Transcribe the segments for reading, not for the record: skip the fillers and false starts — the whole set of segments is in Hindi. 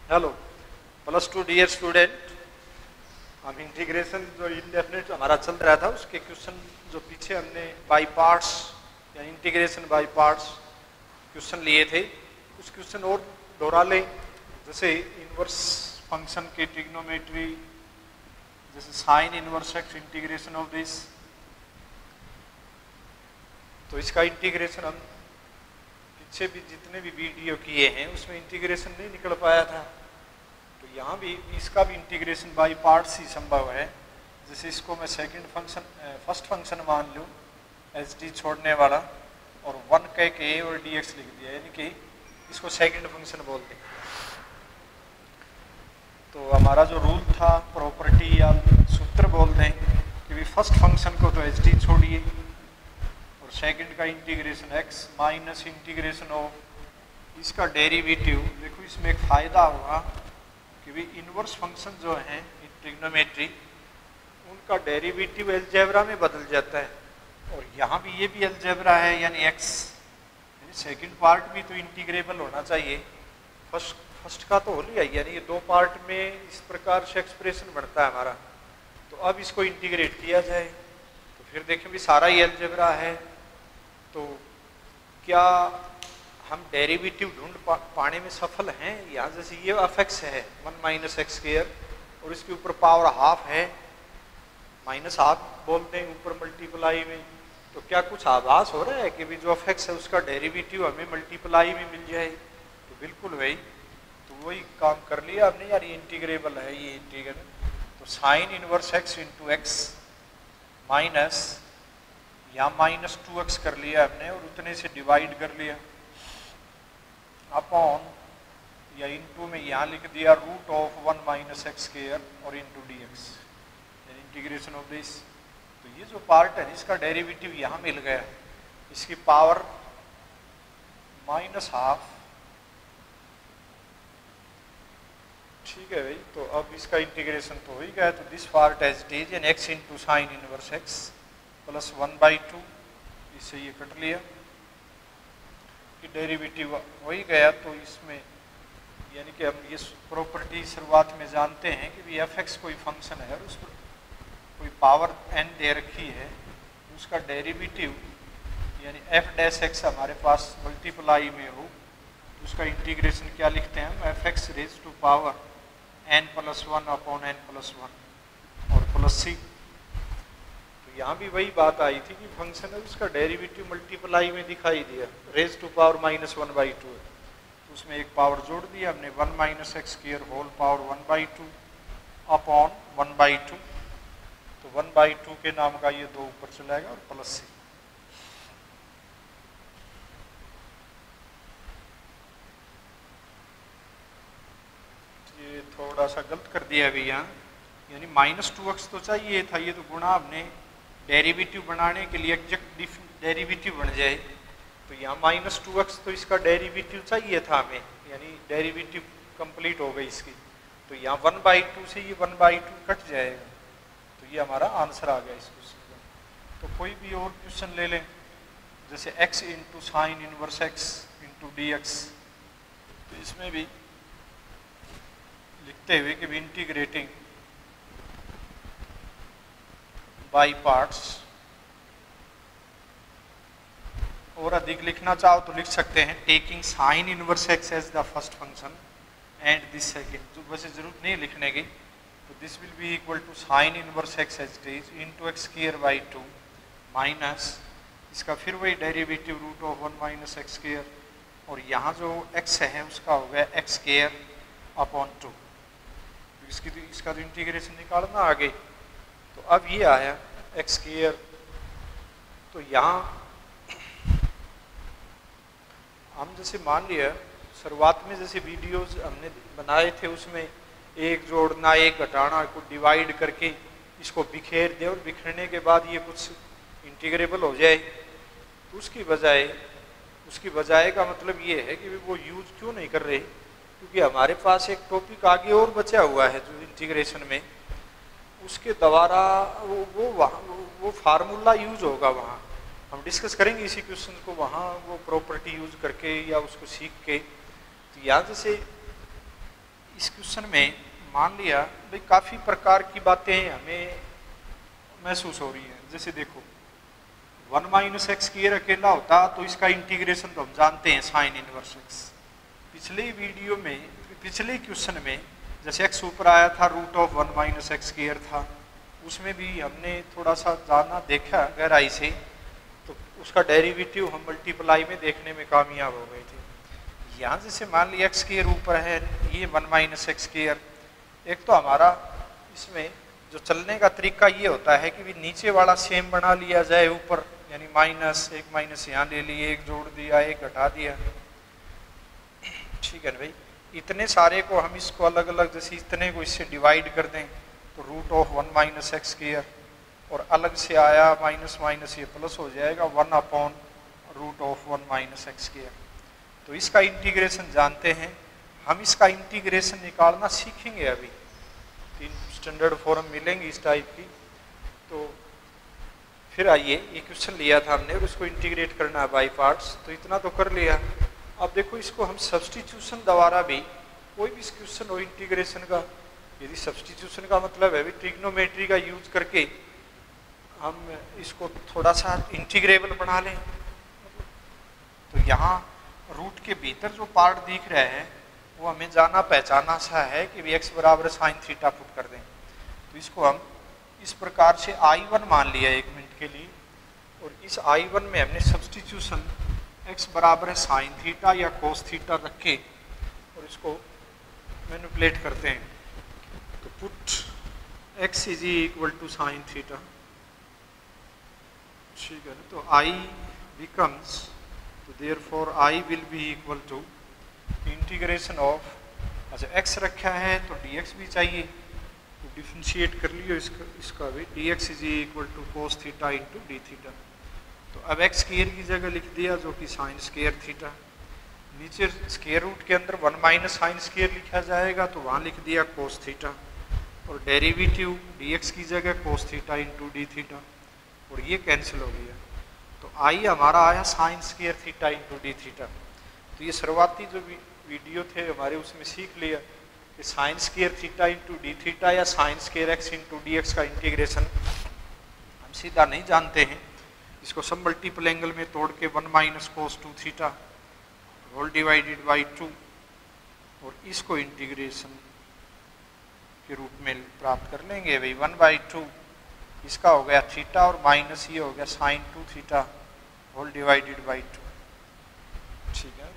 हेलो +2 डियर स्टूडेंट, हम इंटीग्रेशन जो इंडेफिनिट हमारा चल रहा था उसके क्वेश्चन जो पीछे हमने बाय पार्ट्स या इंटीग्रेशन बाय पार्ट्स क्वेश्चन लिए थे उस क्वेश्चन और दोहरा लें। जैसे इनवर्स फंक्शन की ट्रिग्नोमेट्री, जैसे sign inverse x integration of this, तो इसका इंटीग्रेशन हम पीछे भी जितने भी वीडियो किए हैं उसमें इंटीग्रेशन नहीं निकल पाया था, तो यहाँ भी इसका भी इंटीग्रेशन बाय पार्ट्स ही संभव है। जैसे इसको मैं फर्स्ट फंक्शन मान लूँ एच डी छोड़ने वाला और 1 कह के ए और डी एक्स लिख दिया, यानी कि इसको सेकंड फंक्शन बोल दें। तो हमारा जो रूल था, प्रॉपर्टी या सूत्र बोल दें कि भी फर्स्ट फंक्शन को तो एच डी छोड़िए और सेकंड का integration x minus integration of इसका डेरिवेटिव। देखो इसमें एक फ़ायदा हुआ कि भी इनवर्स फंक्शन जो है ट्रिग्नोमेट्री उनका डेरिवेटिव अलजेब्रा में बदल जाता है, और यहाँ भी ये भी अलजेब्रा है, यानी एक्स सेकंड पार्ट भी तो इंटीग्रेबल होना चाहिए। फर्स्ट का तो हो लिया, यानी ये दो पार्ट में इस प्रकार से एक्सप्रेशन बनता है हमारा। तो अब इसको इंटीग्रेट किया जाए तो फिर देखें भी सारा ही अलजेब्रा है, तो क्या हम डेरिवेटिव ढूंढ पाने में सफल हैं? यहाँ जैसे ये एफ एक्स है 1 माइनस एक्स स्क्वायर और इसके ऊपर पावर हाफ है, माइनस हाफ बोलते हैं ऊपर मल्टीप्लाई में, तो क्या कुछ आभास हो रहा है कि भी जो एफ एक्स है उसका डेरिवेटिव हमें मल्टीप्लाई में मिल जाए? तो बिल्कुल भाई, तो वही काम कर लिया हमने यार, ये इंटीग्रेबल है ये इंटीग्रल। तो sign inverse x into x minus यहाँ -2x कर लिया हमने और उतने से डिवाइड कर लिया अपॉन या इनटू में यहाँ लिख दिया root of 1 minus x square और into dx, integration of this. तो ये जो पार्ट है इसका डेरिवेटिव यहाँ मिल गया, इसकी पावर -12। ठीक है भाई, तो अब इसका इंटीग्रेशन तो हो ही गया। तो this part as it is an x into sine inverse x plus 1/2, इससे ये कट लिया कि डेरिवेटिव हो ही गया। तो इसमें यानी कि हम ये प्रॉपर्टी शुरुआत में जानते हैं कि एफ एक्स कोई फंक्शन है और उस पर कोई पावर n दे रखी है, उसका डेरिवेटिव यानी एफ डैश एक्स हमारे पास मल्टीप्लाई में हो, उसका इंटीग्रेशन क्या लिखते हैं हम, f x raise to power n+1 upon n+1 और प्लस सी। यहाँ भी वही बात आई थी कि फंक्शन है उसका डेरिवेटिव मल्टीप्लाई में दिखाई दिया, रेज टू पावर -1/2 है, तो उसमें एक पावर जोड़ दिया हमने 1 minus x square whole power 1/2 upon 1/2। तो 1/2 के नाम का ये 2 ऊपर चलाएगा और प्लस सी। ये थोड़ा सा गलत कर दिया अभी यहाँ, यानी -2x तो चाहिए था, ये तो गुणा हमने डेरिवेटिव बनाने के लिए एग्जैक्ट डेरिवेटिव बन जाए, तो यहाँ -2x तो इसका डेरिवेटिव चाहिए था हमें, यानी डेरिवेटिव कंप्लीट हो गई इसकी। तो यहाँ 1/2 से ये 1/2 कट जाएगा, तो ये हमारा आंसर आ गया इस क्वेश्चन का। तो कोई भी और क्वेश्चन ले लें, जैसे x into sine inverse x into dx, तो इसमें भी लिखते हुए कि इंटीग्रेटिंग बाय पार्ट्स, और अधिक लिखना चाहो तो लिख सकते हैं taking sine inverse x as the first function and this second, तो वैसे जरूरत नहीं लिखने की। तो this will be equal to sine inverse x as it is into x square by 2 minus इसका फिर वही derivative root of 1 minus x square, और यहाँ जो एक्स है उसका हो गया एक्स स्क्वायर अपॉन 2। इसका तो इंटीग्रेशन निकालना आगे, तो अब ये आया एक्स स्क्वायर। तो यहाँ हम जैसे मान लिया शुरुआत में जैसे वीडियोस हमने बनाए थे उसमें एक जोड़ना एक घटाना को डिवाइड करके इसको बिखेर दे और बिखरने के बाद ये कुछ इंटीग्रेबल हो जाए, तो उसकी बजाय का मतलब ये है कि वो यूज क्यों नहीं कर रहे, क्योंकि हमारे पास एक टॉपिक आगे और बचा हुआ है जो इंटीग्रेशन में, उसके द्वारा वो फार्मूला यूज होगा, वहाँ हम डिस्कस करेंगे इसी क्वेश्चन को, वहाँ वो प्रॉपर्टी यूज करके या उसको सीख के। तो यहाँ जैसे इस क्वेश्चन में मान लिया भाई काफ़ी प्रकार की बातें हमें महसूस हो रही हैं। जैसे देखो 1 माइनस एक्स स्क्वायर अकेला होता तो इसका इंटीग्रेशन तो हम जानते हैं साइन इनवर्स एक्स। पिछले वीडियो में पिछले क्वेश्चन में जैसे एक्स ऊपर आया था root of 1 minus x square था, उसमें भी हमने थोड़ा सा जाना देखा गहराई से, तो उसका डेरिवेटिव हम मल्टीप्लाई में देखने में कामयाब हो गए थे। यहाँ जैसे मान लिया एक्स स्क्वायर ऊपर है, ये 1 माइनस एक्स स्क्वायर, एक तो हमारा इसमें जो चलने का तरीका ये होता है कि भी नीचे वाला सेम बना लिया जाए ऊपर, यानी माइनस एक माइनस यहाँ ले लिए, एक जोड़ दिया, एक घटा दिया, ठीक है ना भाई। इतने सारे को हम इसको अलग अलग जैसे इतने को इससे डिवाइड कर दें तो root of 1 minus x square, और अलग से आया माइनस माइनस ये प्लस हो जाएगा 1 upon root of 1 minus x square. तो इसका इंटीग्रेशन जानते हैं हम, इसका इंटीग्रेशन निकालना सीखेंगे अभी, तीन स्टैंडर्ड फॉर्म मिलेंगी इस टाइप की। तो फिर आइए ये क्वेश्चन लिया था हमने और उसको इंटीग्रेट करना है बाय पार्ट्स, तो इतना तो कर लिया। अब देखो इसको हम सब्स्टिट्यूशन द्वारा भी कोई भी क्वेश्चन हो इंटीग्रेशन का, यदि सब्स्टिट्यूशन का मतलब है भी ट्रिग्नोमेट्री का यूज करके हम इसको थोड़ा सा इंटीग्रेबल बना लें, तो यहाँ रूट के भीतर जो पार्ट दिख रहा है वो हमें जाना पहचाना सा है कि भी x बराबर साइन थीटा पुट कर दें। तो इसको हम इस प्रकार से I1 मान लिया 1 मिनट के लिए, और इस I1 में हमने सब्स्टिट्यूशन x बराबर है साइन थीटा या कोस थीटा रखे और इसको मैनिपुलेट करते हैं। तो put x is equal to sine theta, ठीक है ना। तो I becomes, तो therefore I will be equal to integration of, अच्छा x रखा है तो dx भी चाहिए, तो डिफरेंशिएट कर लियो इसका भी, dx is equal to cos theta into D theta. तो अब x स्क्वायर की जगह लिख दिया जो कि साइन स्क्वायर थीटा, नीचे स्क्वायर रूट के अंदर 1 माइनस साइन स्क्वायर लिखा जाएगा तो वहाँ लिख दिया कोस थीटा, और डेरिवेटिव dx की जगह कोस थीटा इंटू डी थीटा, और ये कैंसिल हो गया। तो आई हमारा आया sign square theta into D theta. तो ये शुरुआती जो वीडियो थे हमारे उसमें सीख लिया कि sine square theta into D theta या sine square x into D x का इंटीग्रेशन हम सीधा नहीं जानते हैं, इसको सब मल्टीपल एंगल में तोड़ के 1 minus cos 2 theta whole divided by 2, और इसको इंटीग्रेशन के रूप में प्राप्त कर लेंगे भाई 1/2, इसका हो गया थीटा और माइनस ये हो गया sine 2 theta whole divided by 2, ठीक है।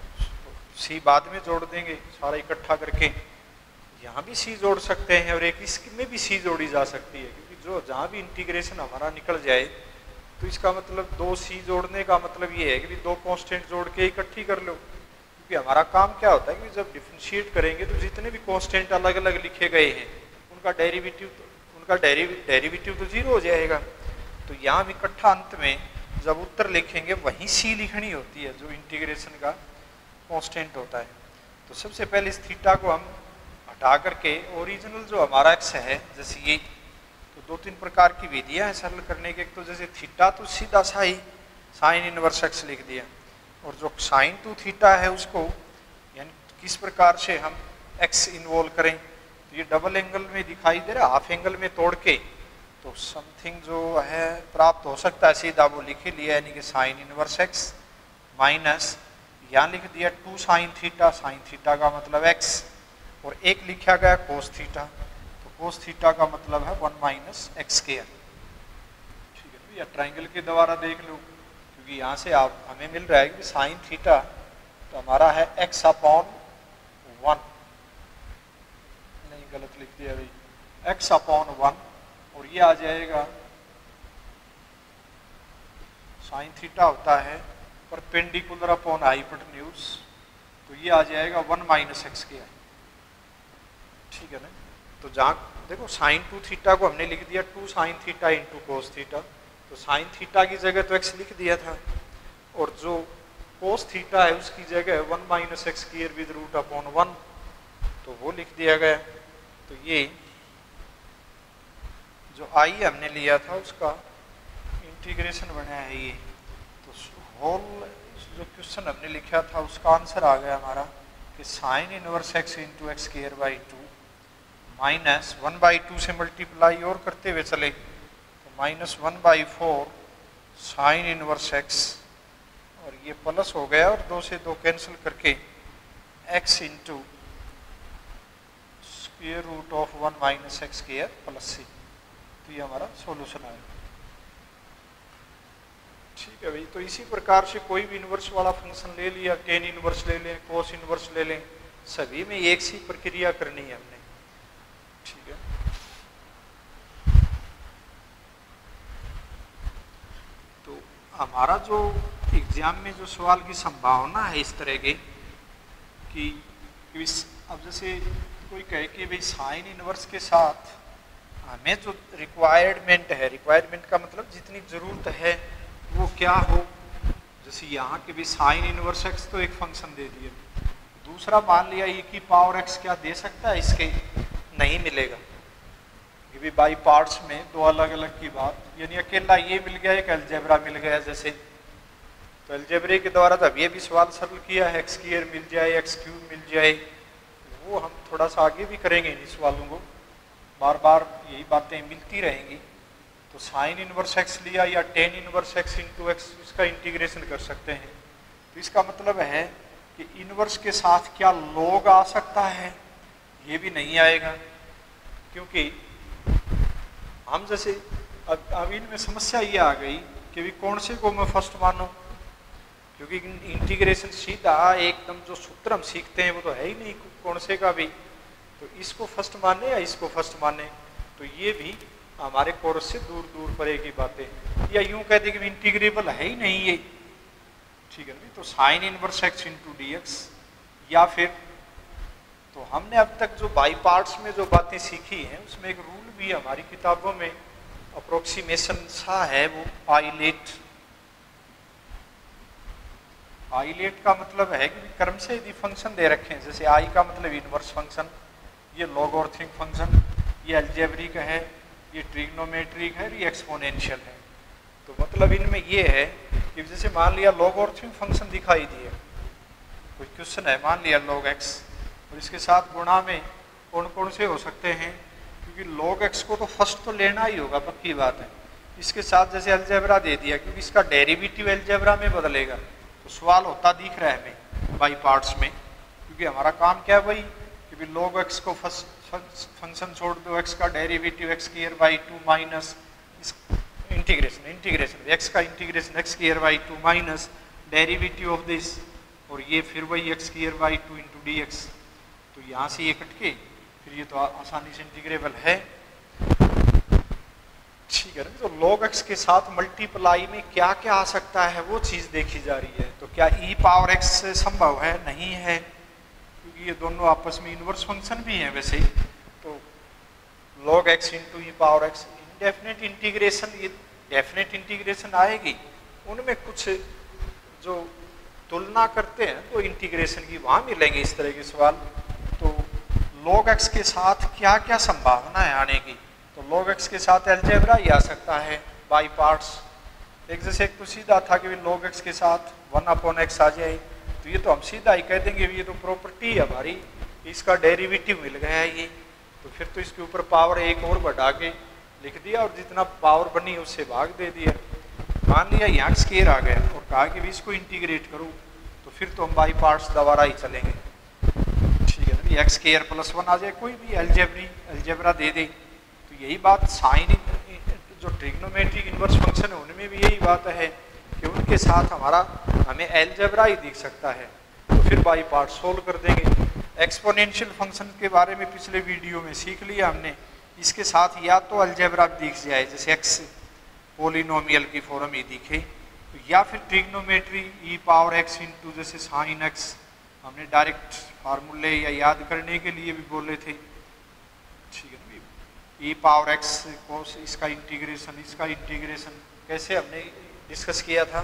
सी बाद में जोड़ देंगे सारा इकट्ठा करके, यहाँ भी सी जोड़ सकते हैं और एक इसमें भी सी जोड़ी जा सकती है, क्योंकि जो जहाँ भी इंटीग्रेशन हमारा निकल जाए तो इसका मतलब 2 सी जोड़ने का मतलब ये है कि 2 कांस्टेंट जोड़ के इकट्ठी कर लो, क्योंकि हमारा काम क्या होता है कि जब डिफरेंशिएट करेंगे तो जितने भी कांस्टेंट अलग अलग लिखे गए हैं उनका डेरिवेटिव तो 0 हो जाएगा। तो यहाँ इकट्ठा अंत में जब उत्तर लिखेंगे वहीं सी लिखनी होती है जो इंटीग्रेशन का कांस्टेंट होता है। तो सबसे पहले इस थीटा को हम हटा करके ओरिजिनल जो हमारा एक्स है जैसे ये, तो 2-3 प्रकार की विधियां हैं सरल करने के। तो जैसे थीटा तो सीधा सा ही साइन इनवर्स एक्स लिख दिया, और जो साइन 2 थीटा है उसको यानी किस प्रकार से हम एक्स इन्वॉल्व करें, तो ये डबल एंगल में दिखाई दे रहा है, हाफ एंगल में तोड़ के तो समथिंग जो है प्राप्त हो सकता है, सीधा वो लिख लिया यानी कि साइन इनवर्स एक्स माइनस यहाँ लिख दिया 2 साइन थीटा का मतलब x, और एक लिखा गया कोस थीटा, तो कोस थीटा का मतलब है 1 माइनस एक्स स्क्वायर, ठीक है। या ट्राइंगल के द्वारा देख लो, क्योंकि यहाँ से आप हमें मिल रहा है कि साइन थीटा तो हमारा है x अपॉन 1, नहीं गलत लिख दिया भाई, x अपॉन 1, और ये आ जाएगा साइन थीटा होता है परपेंडिकुलर अपॉन हाइपोटेन्यूज, तो ये आ जाएगा 1 माइनस एक्स स्क्वायर, ठीक है ना। तो जहाँ देखो साइन 2 थीटा को हमने लिख दिया 2 sine theta into cos theta, तो साइन थीटा की जगह तो एक्स लिख दिया था, और जो कोस थीटा है उसकी जगह 1 minus x square with root upon 1, तो वो लिख दिया गया। तो ये जो आई हमने लिया था उसका इंटीग्रेशन बना है ये, तो होल जो क्वेश्चन हमने लिखा था उसका आंसर आ गया हमारा कि sign inverse x into x square by 2 minus 1/2 से मल्टीप्लाई और करते हुए चले तो -1/4 साइन इनवर्स एक्स, और ये प्लस हो गया और 2 से 2 कैंसिल करके x into square root of 1 minus x square plus C. तो ये हमारा सॉल्यूशन आएगा। ठीक है भाई, तो इसी प्रकार से कोई भी इन्वर्स वाला फंक्शन ले लिया, टेन इन्वर्स ले लें, कोस इन्वर्स ले लें, सभी में एक सी प्रक्रिया करनी है हमने। ठीक है, तो हमारा जो एग्जाम में जो सवाल की संभावना है इस तरह के कि अब जैसे कोई कहे कि भाई साइन इनवर्स के साथ हमें जो रिक्वायरमेंट है, रिक्वायरमेंट का मतलब जितनी ज़रूरत है वो क्या हो, जैसे यहाँ के भी साइन इनवर्स एक्स तो एक फंक्शन दे दिया, दूसरा मान लिया e की पावर एक्स क्या दे सकता है, इसके नहीं मिलेगा। ये भी बाई पार्ट्स में दो अलग अलग की बात, यानी अकेला ये मिल गया, एक अलजेब्रा मिल गया जैसे, तो अलजेब्रे के द्वारा तब ये भी सवाल सरल किया है, एक्स स्क्वायर मिल जाए, एक्स क्यूब मिल जाए, वो हम थोड़ा सा आगे भी करेंगे इन सवालों को, बार बार यही बातें मिलती रहेंगी। तो साइन इनवर्स एक्स लिया या tan inverse x into x, इसका इंटीग्रेशन कर सकते हैं। तो इसका मतलब है कि इनवर्स के साथ क्या लॉग आ सकता है, ये भी नहीं आएगा, क्योंकि हम जैसे अब इनमें समस्या ये आ गई कि भी कौन से को मैं फर्स्ट मानूं, क्योंकि इंटीग्रेशन सीधा एकदम जो सूत्र हम सीखते हैं वो तो है ही नहीं कौन से का भी, तो इसको फर्स्ट माने या इसको फर्स्ट माने, तो ये भी हमारे कोर्स से दूर दूर परे की बातें, या यूं कहते कि इंटीग्रेबल है ही नहीं ये। ठीक है ना, तो sign inverse x into D x, या फिर तो हमने अब तक जो बाई पार्ट्स में जो बातें सीखी हैं उसमें एक रूल भी हमारी किताबों में अप्रोक्सीमेशन सा है, वो आइलेट। आइलेट का मतलब है कि क्रम से यदि फंक्शन दे रखे हैं, जैसे आई का मतलब इनवर्स फंक्शन, ये लॉगरिथमिक फंक्शन, ये अलजेब्रिक है, ये ट्रिग्नोमेट्रिक है, ये एक्सपोनेंशियल है। तो मतलब इनमें ये है कि जैसे मान लिया लॉगरिथमिक फंक्शन दिखाई दिए, कोई क्वेश्चन है, मान लिया log x, और इसके साथ गुणा में कौन कौन से हो सकते हैं, क्योंकि log x को तो फर्स्ट तो लेना ही होगा, पक्की बात है। इसके साथ जैसे अलजेब्रा दे दिया, क्योंकि इसका डेरिवेटिव अलजेब्रा में बदलेगा, तो सवाल होता दिख रहा है हमें बाई पार्ट्स में, क्योंकि हमारा काम क्या है भाई कि log x को फर्स्ट फंक्शन छोड़ दो, x का derivative x square by 2 minus integration x का integration x square by 2 minus derivative of this, और ये फिर वही x square by 2 into D x. तो यहाँ से ये कट के फिर ये तो आसानी से इंटीग्रेबल है। ठीक है ना, तो log x के साथ मल्टीप्लाई में क्या क्या आ सकता है वो चीज़ देखी जा रही है। तो क्या e पावर x संभव है? नहीं है, क्योंकि ये दोनों आपस में इनवर्स फंक्शन भी हैं वैसे ही। तो log x into e power x, indefinite integration, ये डेफिनेट इंटीग्रेशन आएगी, उनमें कुछ जो तुलना करते हैं तो इंटीग्रेशन की वहाँ मिलेंगे इस तरह के सवाल। तो log x के साथ क्या क्या संभावना है आने की, तो log x के साथ अलजेब्रा ही आ सकता है बाई पार्ट्स। एक जैसे एक तो सीधा था कि log x के साथ 1/x आ जाए, तो ये तो हम सीधा ही कह देंगे ये तो प्रॉपर्टी है हमारी, इसका डेरिवेटिव मिल गया है ये, तो फिर तो इसके ऊपर पावर एक और बढ़ा के लिख दिया और जितना पावर बनी उससे भाग दे दिया। मान लिया यहाँ स्केयर आ गया और कहा कि भी इसको इंटीग्रेट करूँ, तो फिर तो हम बाई पार्ट्स दोबारा ही चलेंगे। ठीक है ना, एक्स स्केयर प्लस 1 आ जाए, कोई भी अलजेब्रा दे दे, तो यही बात साइन जो ट्रिग्नोमेट्रिक इनवर्स फंक्शन है उनमें भी यही बात है कि उनके साथ हमें अलजेब्रा ही दिख सकता है, तो फिर बाई पार्ट सोल्व कर देंगे। एक्सपोनेंशियल फंक्शन के बारे में पिछले वीडियो में सीख लिया हमने, इसके साथ या तो अलजेब्रा दिख जाए जैसे एक्स पोलिनोमियल की फॉर्म ही दिखे, तो या फिर ट्रिग्नोमेट्री ई पावर एक्स इंटू जैसे साइन एक्स, हमने डायरेक्ट फार्मूले या याद करने के लिए भी बोले थे। ठीक है ना, ई पावर एक्स को इसका इंटीग्रेशन कैसे हमने डिस्कस किया था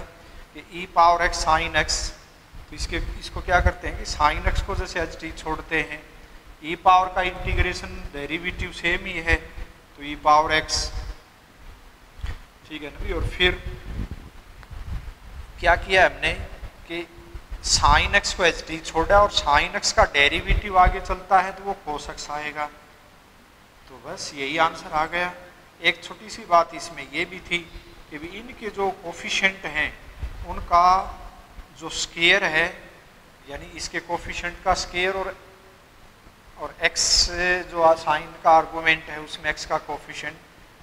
कि e power x sine x, तो इसको क्या करते हैं कि साइन एक्स को जैसे एच टी छोड़ते हैं, ई पावर का इंटीग्रेशन डेरिवेटिव सेम ही है, तो ई पावर एक्स। ठीक है ना, और फिर क्या किया हमने कि साइन एक्स को एच डी छोड़ा और साइन एक्स का डेरिवेटिव आगे चलता है तो वो कोस एक्स आएगा। तो बस यही आंसर आ गया। एक छोटी सी बात इसमें ये भी थी कि भी इनके जो कोफिशिएंट हैं उनका जो स्केयर है, यानी इसके कोफिशिएंट का स्केयर और एक्स जो साइन का आर्गूमेंट है उसमें एक्स का कोफिशिएंट,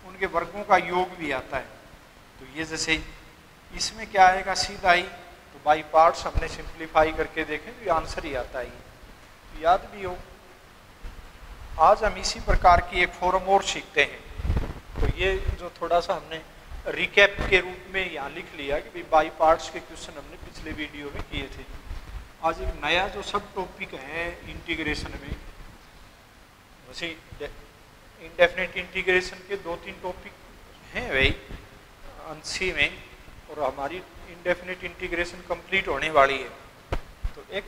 उनके वर्गों का योग भी आता है। तो ये जैसे इसमें क्या आएगा सीधा ही, तो बाई पार्ट्स हमने सिंप्लीफाई करके देखें तो आंसर ही आता है। तो याद भी हो। आज हम इसी प्रकार की एक फॉर्म और सीखते हैं। तो ये जो थोड़ा सा हमने रिकैप के रूप में यहाँ लिख लिया कि भाई बाई पार्ट्स के क्वेश्चन हमने पिछले वीडियो में किए थे। आज एक नया जो सब टॉपिक है इंटीग्रेशन में, वैसे इंडेफिनिट इंटीग्रेशन के 2-3 टॉपिक हैं भाई अंशी में, और हमारी इंडेफिनिट इंटीग्रेशन कंप्लीट होने वाली है। तो एक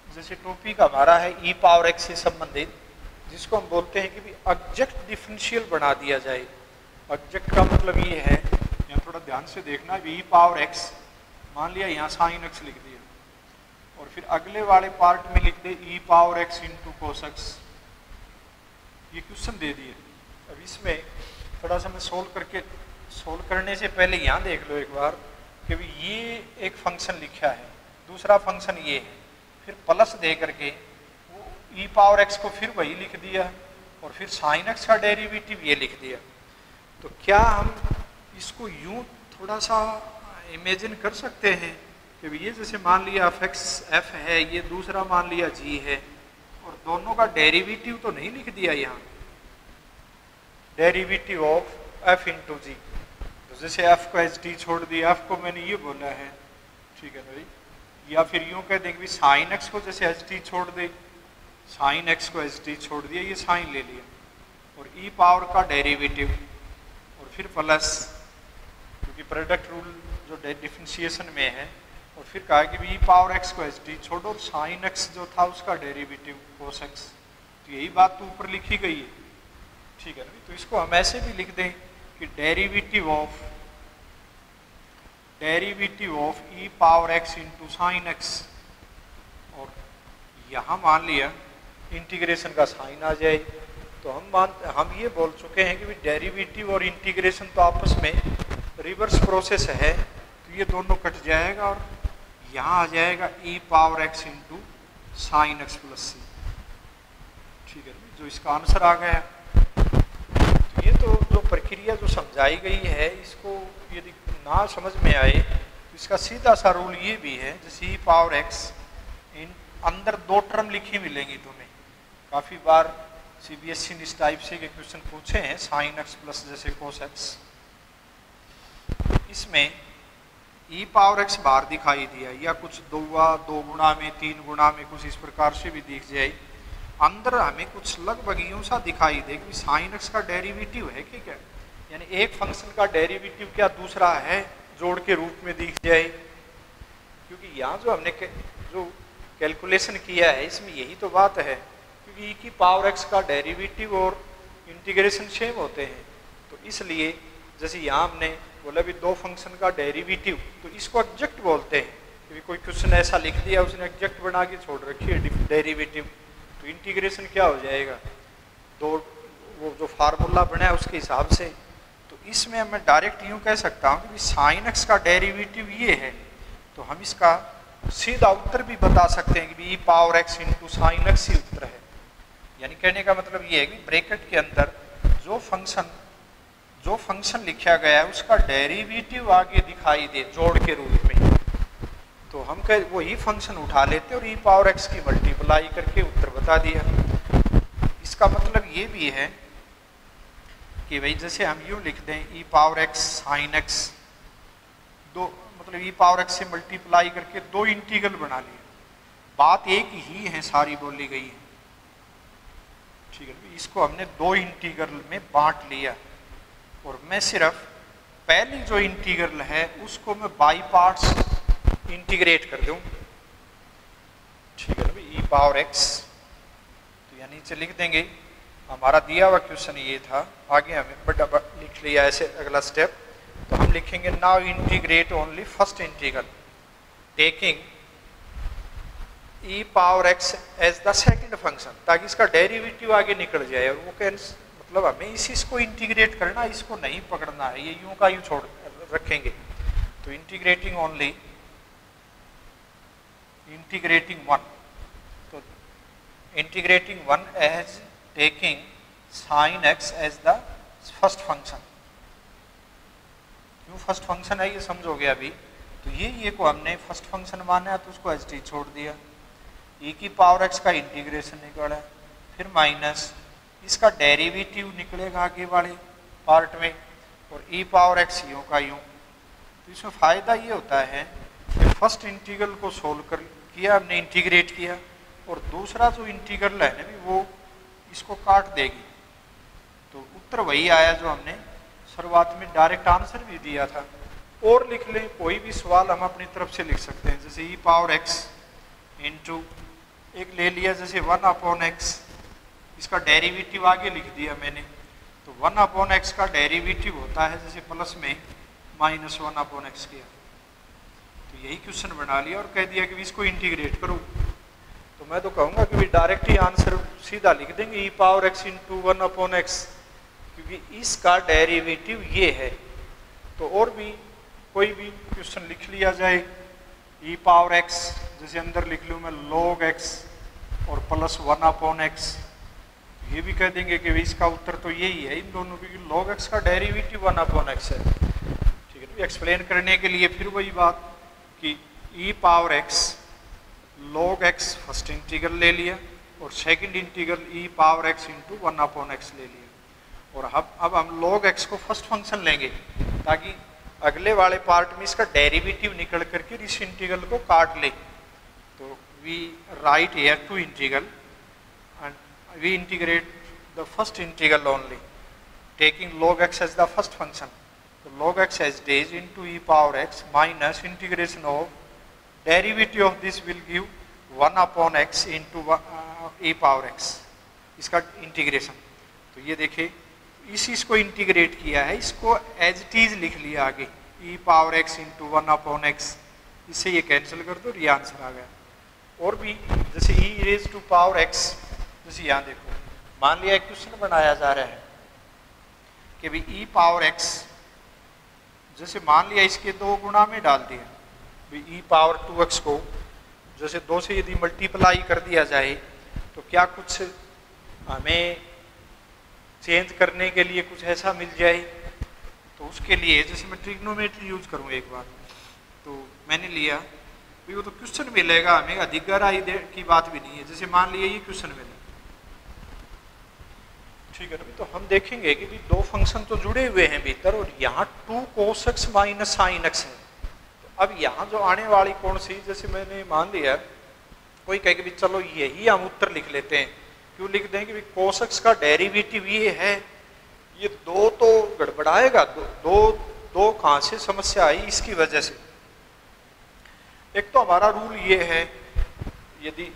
जैसे टॉपिक हमारा है ई पावर एक्स से संबंधित, जिसको हम बोलते हैं कि भी एग्जैक्ट डिफरेंशियल बना दिया जाए। एग्जैक्ट का मतलब ये है, यहाँ थोड़ा ध्यान से देखना, ई पावर एक्स मान लिया यहाँ साइन एक्स लिख दिया और फिर अगले वाले पार्ट में लिख दे e power x into cos x. ये क्वेश्चन दे दिए। अब इसमें थोड़ा सा मैं सोल्व करने से पहले यहाँ देख लो एक बार कि भी ये एक फंक्शन लिखा है, दूसरा फंक्शन ये है, फिर प्लस दे करके वो ई पावर एक्स को फिर वही लिख दिया और फिर साइन एक्स का डेरिवेटिव ये लिख दिया। तो क्या हम इसको यूं थोड़ा सा इमेजिन कर सकते हैं कि ये जैसे मान लिया एफ एक्स एफ है, ये दूसरा मान लिया जी है, और दोनों का डेरिवेटिव तो नहीं लिख दिया यहाँ, डेरिवेटिव ऑफ एफ इंटू जी। तो जैसे एफ को एच डी छोड़ दिया, एफ को मैंने ये बोला है, ठीक है भाई, या फिर यूं कह देंगे साइन एक्स को जैसे एच डी छोड़ दे, साइन एक्स को एच डी छोड़ दिया, ये साइन ले लिया और ई पावर का डेरिवेटिव और फिर प्लस, क्योंकि प्रोडक्ट रूल जो डिफरेंशिएशन में है, और फिर कहा कि ई पावर एक्स को एच डी छोड़ो और साइन एक्स जो था उसका डेरिवेटिव कोस एक्स। तो यही बात तो ऊपर लिखी गई है, ठीक है ना। तो इसको हम ऐसे भी लिख दें कि derivative of E power x into sine x, और यहाँ मान लिया इंटीग्रेशन का साइन आ जाए। तो हम ये बोल चुके हैं कि डेरिवेटिव और इंटीग्रेशन तो आपस में रिवर्स प्रोसेस है, तो ये दोनों कट जाएगा और यहाँ आ जाएगा e power x into sine x plus C, ठीक है, जो इसका आंसर आ गया। तो ये तो जो प्रक्रिया जो समझाई गई है, इसको यदि ना समझ में आए तो इसका सीधा सा रूल ये भी है, जैसे ई पावर एक्स इन अंदर 2 टर्म लिखी मिलेंगी तुम्हें। काफ़ी बार सीबीएसई ने इस टाइप से के क्वेश्चन पूछे हैं, साइन एक्स प्लस जैसे कोस एक्स। इसमें ई पावर एक्स बाहर दिखाई दिया, या कुछ 2 गुणा में 3 गुणा में कुछ इस प्रकार से भी दिख जाए। अंदर हमें कुछ लगभग यूं सा दिखाई दे कि साइन एक्स का डेरिवेटिव है कि क्या, यानी एक फंक्शन का डेरिवेटिव क्या दूसरा है जोड़ के रूप में दिख जाए। क्योंकि यहाँ जो हमने जो कैलकुलेशन किया है इसमें यही तो बात है, क्योंकि ई की पावर एक्स का डेरिवेटिव और इंटीग्रेशन सेम होते हैं। तो इसलिए जैसे यहाँ हमने बोला भी 2 फंक्शन का डेरिवेटिव, तो इसको एग्जैक्ट बोलते हैं। क्योंकि कोई क्वेश्चन ऐसा लिख दिया उसने एग्जैक्ट बना के छोड़ रखी है डेरिवेटिव, तो इंटीग्रेशन क्या हो जाएगा, वो जो फार्मूला बना है उसके हिसाब से। तो इसमें मैं डायरेक्ट यूँ कह सकता हूँ कि साइन एक्स का डेरिवेटिव ये है, तो हम इसका सीधा उत्तर भी बता सकते हैं कि e power x into sine x ही उत्तर है। यानी कहने का मतलब ये है कि ब्रैकेट के अंदर जो फंक्शन लिखा गया है उसका डेरिवेटिव आगे दिखाई दे जोड़ के रूप में, तो हम वही फंक्शन उठा लेते और ई पावर एक्स की मल्टीप्लाई करके उत्तर बता दिया। इसका मतलब ये भी है कि भाई जैसे हम यूँ लिख दें ई पावर एक्स साइन एक्स, मतलब ई पावर एक्स से मल्टीप्लाई करके 2 इंटीग्रल बना लिए, बात एक ही है, सारी बोली गई है, ठीक है। इसको हमने 2 इंटीग्रल में बांट लिया और मैं सिर्फ पहली जो इंटीग्रल है उसको मैं बाई पार्ट्स इंटीग्रेट कर दूं, ठीक है ना, ई पावर एक्स। तो यानी नीचे लिख देंगे, हमारा दिया हुआ क्वेश्चन ये था, आगे हमें बड़ा लिख लिया ऐसे अगला स्टेप। तो हम लिखेंगे now integrate only first integral taking e power x as the second function, ताकि इसका डेरिवेटिव आगे निकल जाए। और वो मतलब हमें इसको इंटीग्रेट करना, इसको नहीं पकड़ना है, ये यूं का यूं छोड़ रखेंगे। तो इंटीग्रेटिंग ओनली इंटीग्रेटिंग वन, तो integrating one as taking sine x as the first function. क्यों फर्स्ट फंक्शन है ये समझोगे अभी। तो ये को हमने फर्स्ट फंक्शन माना है तो उसको एज टी छोड़ दिया। ई की पावर एक्स का इंटीग्रेशन निकला, फिर माइनस इसका डेरिवेटिव निकलेगा आगे वाले पार्ट में, और ई पावर एक्स यूं का यूं। तो इसमें फ़ायदा ये होता है कि फर्स्ट इंटीग्रल को सोल्व कर किया हमने, इंटीग्रेट किया, और दूसरा जो इंटीग्रल है ना वो इसको काट देगी। तो उत्तर वही आया जो हमने शुरुआत में डायरेक्ट आंसर भी दिया था। और लिख लें, कोई भी सवाल हम अपनी तरफ से लिख सकते हैं। जैसे ई पावर एक्स इंटू एक ले लिया जैसे 1/x, इसका डेरिवेटिव आगे लिख दिया मैंने। तो 1/x का डेरिवेटिव होता है जैसे प्लस में -1/x किया। तो यही क्वेश्चन बना लिया और कह दिया कि इसको इंटीग्रेट करो। तो मैं तो कहूँगा कि डायरेक्ट ही आंसर सीधा लिख देंगे ई पावर एक्स इंटू 1/x, क्योंकि इसका डेरिवेटिव ये है। तो और भी कोई भी क्वेश्चन लिख लिया जाए, ई पावर एक्स जैसे अंदर लिख लूँ मैं log x और प्लस 1/x, ये भी कह देंगे कि इसका उत्तर तो यही है इन दोनों, क्योंकि log x का डेरिवेटिव 1/x है। ठीक है, तो एक्सप्लेन करने के लिए फिर वही बात कि e power x log x first integral ले लिया और second integral e power x into 1/x ले लिया। और अब हम log x को फर्स्ट फंक्शन लेंगे ताकि अगले वाले पार्ट में इसका डेरिवेटिव निकल करके इस इंटीग्रल को काट ले। तो we write here to integral and we integrate the first integral only taking log x as the first function. तो log x as days into e power x minus integration of derivative of this will give 1/x into e power x, इसका इंटीग्रेशन। तो ये देखिए इसको इंटीग्रेट किया है, इसको एज इट इज लिख लिया आगे ई पावर एक्स इंटू 1/x, इससे ये कैंसिल कर दो, ये आंसर आ गया। और भी जैसे e raise to power x, जैसे यहाँ देखो मान लिया एक क्वेश्चन बनाया जा रहा है कि भाई ई पावर एक्स, जैसे मान लिया इसके 2 गुणा में डाल दिया, भाई ई पावर 2x को जैसे 2 से यदि मल्टीप्लाई कर दिया जाए तो क्या कुछ हमें चेंज करने के लिए कुछ ऐसा मिल जाए। तो उसके लिए जैसे मैं ट्रिग्नोमेट्री यूज करूँ एक बार, तो मैंने लिया भाई वो तो क्वेश्चन मिलेगा हमें, अधिक गहराई की बात भी नहीं है। जैसे मान लिया ये क्वेश्चन मिला, ठीक है, तो हम देखेंगे कि भी 2 फंक्शन तो जुड़े हुए हैं भीतर, और यहाँ 2 cos x minus sine x है। तो अब यहाँ जो आने वाली कौन सी, जैसे मैंने मान लिया कोई कहे कि भी चलो यही हम उत्तर लिख लेते हैं। क्यों लिख दें कि cos x का डेरिवेटिव ये है, ये 2 तो गड़बड़ाएगा, दो कहाँ से समस्या आई इसकी वजह से। एक तो हमारा रूल ये है, यदि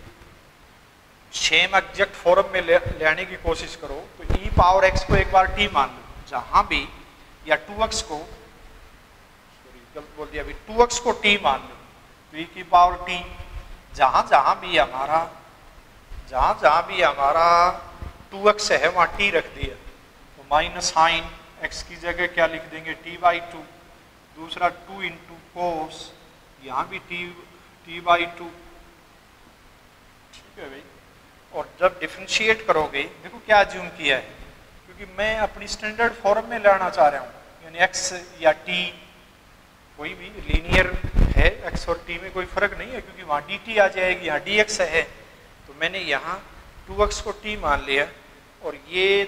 सेम एग्जैक्ट फॉर्म में लेने की कोशिश करो तो ई पावर एक्स को एक बार टी मान लो जहां भी, या 2x को, सॉरी गलत बोल दिया, अभी 2x को टी मान लो, तो ई की पावर टी जहां जहां भी हमारा 2x है वहां टी रख दिया। तो माइनस साइन x की जगह क्या लिख देंगे t/2, दूसरा 2 इंटू कोस, यहाँ भी t/2, ठीक है भाई। और जब डिफरेंशिएट करोगे देखो क्या अज्यूम किया है, क्योंकि मैं अपनी स्टैंडर्ड फॉर्म में लाना चाह रहा हूँ, यानी x या t कोई भी लीनियर है, x और t में कोई फर्क नहीं है, क्योंकि वहाँ dt आ जाएगी, यहाँ dx है। तो मैंने यहाँ 2x को t मान लिया, और ये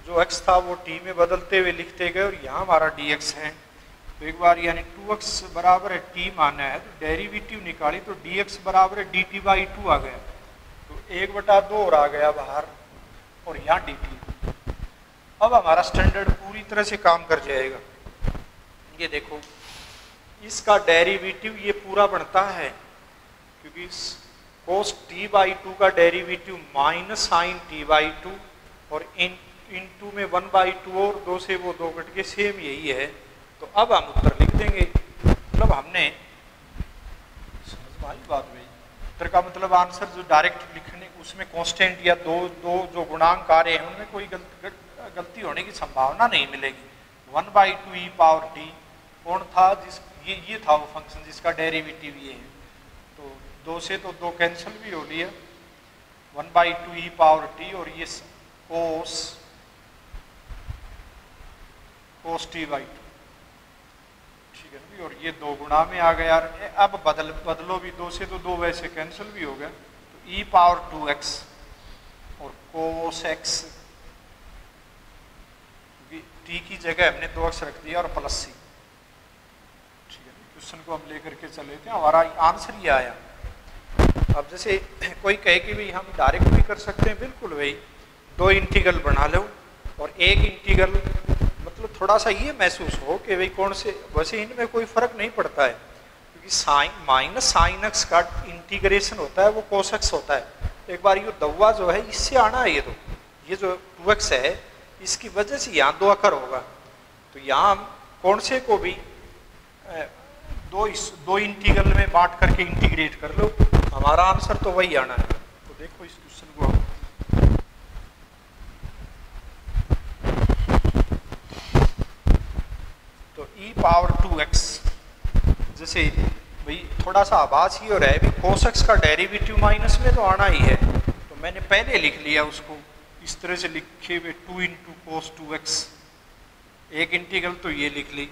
जो x था वो t में बदलते हुए लिखते गए, और यहाँ हमारा dx है। तो एक बार यानी 2x बराबर है t माना है, तो डेरिवेटिव निकाली तो dx बराबर है dt/2 आ गया। तो 1/2 और आ गया बाहर, और यहाँ dt। अब हमारा स्टैंडर्ड पूरी तरह से काम कर जाएगा। ये देखो इसका डेरिवेटिव ये पूरा बनता है, क्योंकि cos t/2 का डेरिवेटिव माइनस साइन t/2, और इन 2 में 1/2 और 2 से वो 2 कट के सेम यही है। तो अब हम उत्तर लिख देंगे, मतलब हमने समझ में आई बात भाई। सूत्र का मतलब आंसर जो डायरेक्ट लिखने उसमें कांस्टेंट या दो जो गुणांक आ रहे हैं उनमें कोई गलती होने की संभावना नहीं मिलेगी। 1/2 e पावर टी कौन था, जिस ये था वो फंक्शन जिसका डेरिवेटिव ये है। तो 2 से तो 2 कैंसिल भी हो लिया, 1/2 e पावर टी, और ये cos t/2, ठीक है ना। और ये 2 गुणा में आ गया। अब बदलो भी, 2 से तो 2 वैसे कैंसिल भी हो गया, तो e पावर 2x और cos x, t की जगह हमने 2x रख दिया और प्लस c, ठीक है। क्वेश्चन को हम लेकर के चले थे, हमारा आंसर ये आया। अब जैसे कोई कहे कि भाई हम डायरेक्ट भी कर सकते हैं, बिल्कुल भाई 2 इंटीग्रल बना लो और एक इंटीग्रल, मतलब थोड़ा सा ये महसूस हो कि भाई कौन से, वैसे इनमें कोई फर्क नहीं पड़ता है, क्योंकि माइनस साइन एक्स का इंटीग्रेशन होता है वो cos x होता है। एक बार ये दवा जो है इससे आना है, ये जो 2x है इसकी वजह से यहाँ 2 अखर होगा, तो यहाँ हम कौन से को भी दो इंटीग्रल में बांट करके इंटीग्रेट कर लो, हमारा आंसर तो वही आना है। तो देखो इस क्वेश्चन को हम तो e पावर 2x, जैसे भाई थोड़ा सा आभास ही हो रहा है भी cos x का डेरिवेटिव माइनस में तो आना ही है, तो मैंने पहले लिख लिया उसको इस तरह से लिखे हुए 2 × cos 2x, एक इंटीग्रल तो ये लिख ली,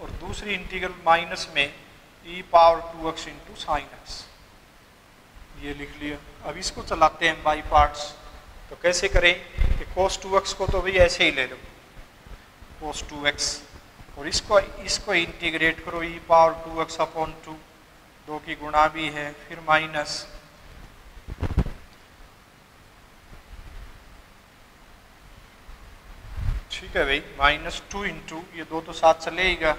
और दूसरी इंटीग्रल माइनस में e power 2x × sin x, ये लिख लिया। अब इसको चलाते हैं बाई पार्ट्स, तो कैसे करें कि cos 2x को तो भाई ऐसे ही ले लो cos 2x, और इसको इंटीग्रेट करो e पावर 2x/2, 2 की गुणा भी है, फिर माइनस ठीक है भाई -2 × ये 2 तो साथ चलेगा।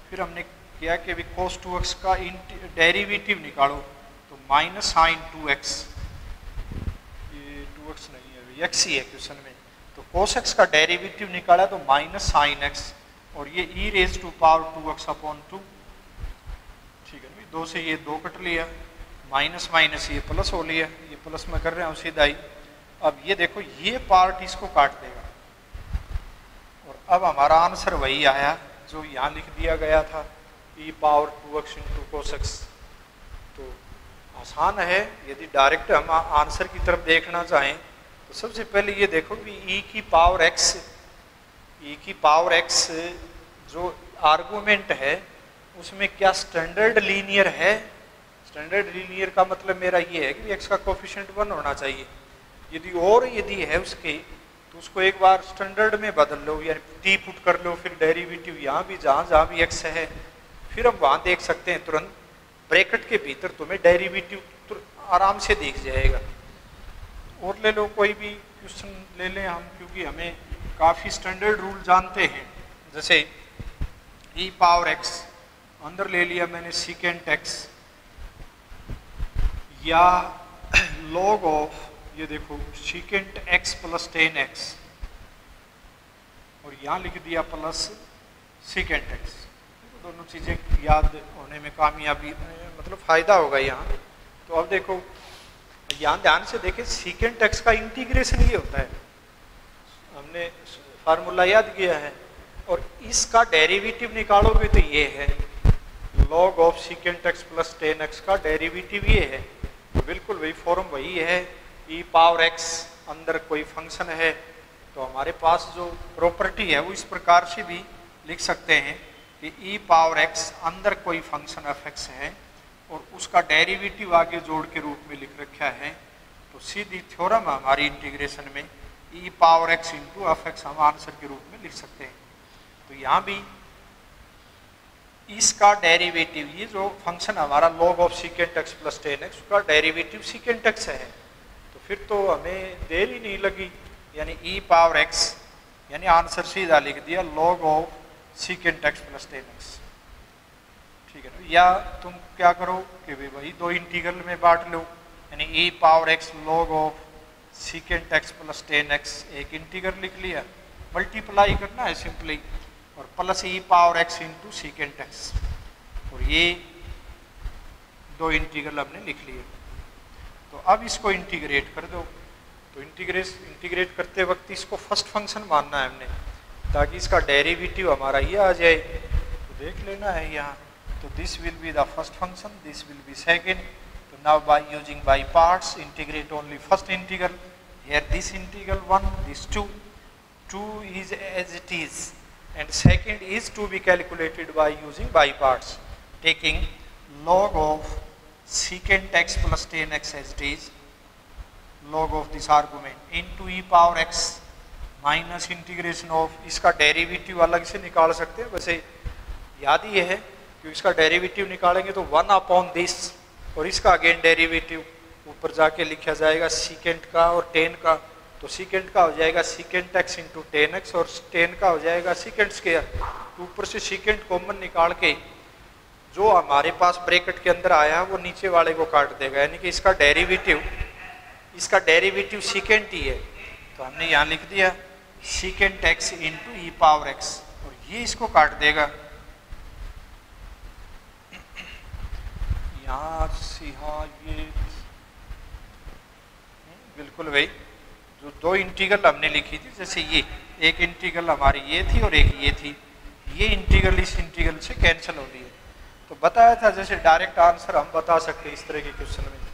फिर हमने किया कि भाई cos 2x का डेरिवेटिव निकालो, तो माइनस साइन 2x, ये 2x नहीं है भाई x ही है क्वेश्चन में, तो cos x का डेरिवेटिव निकाला तो माइनस साइन x, और ये e raise to power 2x/2, ठीक है भाई 2 से ये 2 कट लिया, माइनस माइनस ये प्लस हो लिया, ये प्लस में कर रहे हैं सीधा ही। अब ये देखो ये पार्ट इसको काट देगा, और अब हमारा आंसर वही आया जो यहाँ लिख दिया गया था, e power 2x × cos x। तो आसान है, यदि डायरेक्ट हम आंसर की तरफ देखना चाहें तो सबसे पहले ये देखो कि e की पावर x जो आर्गुमेंट है उसमें क्या स्टैंडर्ड लीनियर है। स्टैंडर्ड लीनियर का मतलब मेरा ये है कि x का कोफिशिएंट 1 होना चाहिए, यदि है उसके तो उसको एक बार स्टैंडर्ड में बदल लो, यानी t पुट कर लो, फिर डेरिवेटिव यहाँ भी जहाँ भी x है, फिर हम वहाँ देख सकते हैं तुरंत ब्रैकेट के भीतर तुम्हें डेरिवेटिव आराम से दिख जाएगा। और ले लो कोई भी क्वेश्चन ले लें हम, क्योंकि हमें काफ़ी स्टैंडर्ड रूल जानते हैं। जैसे e पावर x अंदर ले लिया मैंने सीकेंट x, या log ऑफ ये देखो सीकेंट x + 10x, और यहाँ लिख दिया प्लस सीकेंट x। दोनों चीज़ें याद होने में कामयाबी मतलब फ़ायदा होगा यहाँ। तो अब देखो यहाँ ध्यान से देखें, सीकेंट x का इंटीग्रेशन ये होता है, हमने फार्मूला याद किया है, और इसका डेरिवेटिव निकालोगे तो ये है log of secant x + 10x का डेरिवेटिव ये है। तो बिल्कुल वही फॉर्म वही है, e पावर x अंदर कोई फंक्शन है, तो हमारे पास जो प्रॉपर्टी है वो इस प्रकार से भी लिख सकते हैं कि e पावर x अंदर कोई फंक्शन f(x) है और उसका डेरिवेटिव आगे जोड़ के रूप में लिख रखा है। तो सीधी थ्योरम हमारी इंटीग्रेशन में e पावर x × f(x) हम आंसर के रूप में लिख सकते हैं। तो यहाँ भी इसका डेरिवेटिव, ये जो फंक्शन हमारा log of secant x + 10x का डेरिवेटिव सीकेंट x है, तो फिर तो हमें देर ही नहीं लगी, यानी e पावर x, यानी आंसर सीधा लिख दिया log of secant x + 10x, ठीक है ना। या तुम क्या करो कि वही 2 इंटीग्रल में बांट लो, यानी e power x log of secant x + 10x एक इंटीग्रल लिख लिया, मल्टीप्लाई करना है सिंपली, और plus e power x × secant x, और ये 2 इंटीग्रल हमने लिख लिए। तो अब इसको इंटीग्रेट कर दो। तो इंटीग्रेट करते वक्त इसको फर्स्ट फंक्शन मानना है हमने, ताकि इसका डेरिवेटिव हमारा ये आ जाए। तो देख लेना है यहाँ, तो this will be the first function, this will be second. तो now by using by parts integrate only first integral. Here this integral 1, this 2 is as it is, and second is to be calculated by using by parts, taking log of secant x plus tan x as it is, log of this argument into e power x minus integration of, इसका डेरिवेटिव अलग से निकाल सकते हैं, वैसे याद ही है कि इसका डेरिवेटिव निकालेंगे तो 1 अपॉन दिस, और इसका अगेन डेरिवेटिव ऊपर जाके लिखा जाएगा सीकेंट का और टेन का। तो सीकेंट का हो जाएगा secant x into ten x, और टेन का हो जाएगा सीकेंट स्क्वायर। ऊपर से सीकेंट कॉमन निकाल के जो हमारे पास ब्रैकेट के अंदर आया वो नीचे वाले को काट देगा, यानी कि इसका डेरिवेटिव सीकेंट ही है। तो हमने यहाँ लिख दिया secant x into e power x, और ये इसको काट देगा। यहाँ से हाँ ये बिल्कुल भाई, जो दो इंटीग्रल हमने लिखी थी, जैसे ये एक इंटीग्रल हमारी ये थी और एक ये थी, ये इंटीग्रल इस इंटीग्रल से कैंसिल हो रही है। तो बताया था जैसे डायरेक्ट आंसर हम बता सकते हैं इस तरह के क्वेश्चन में।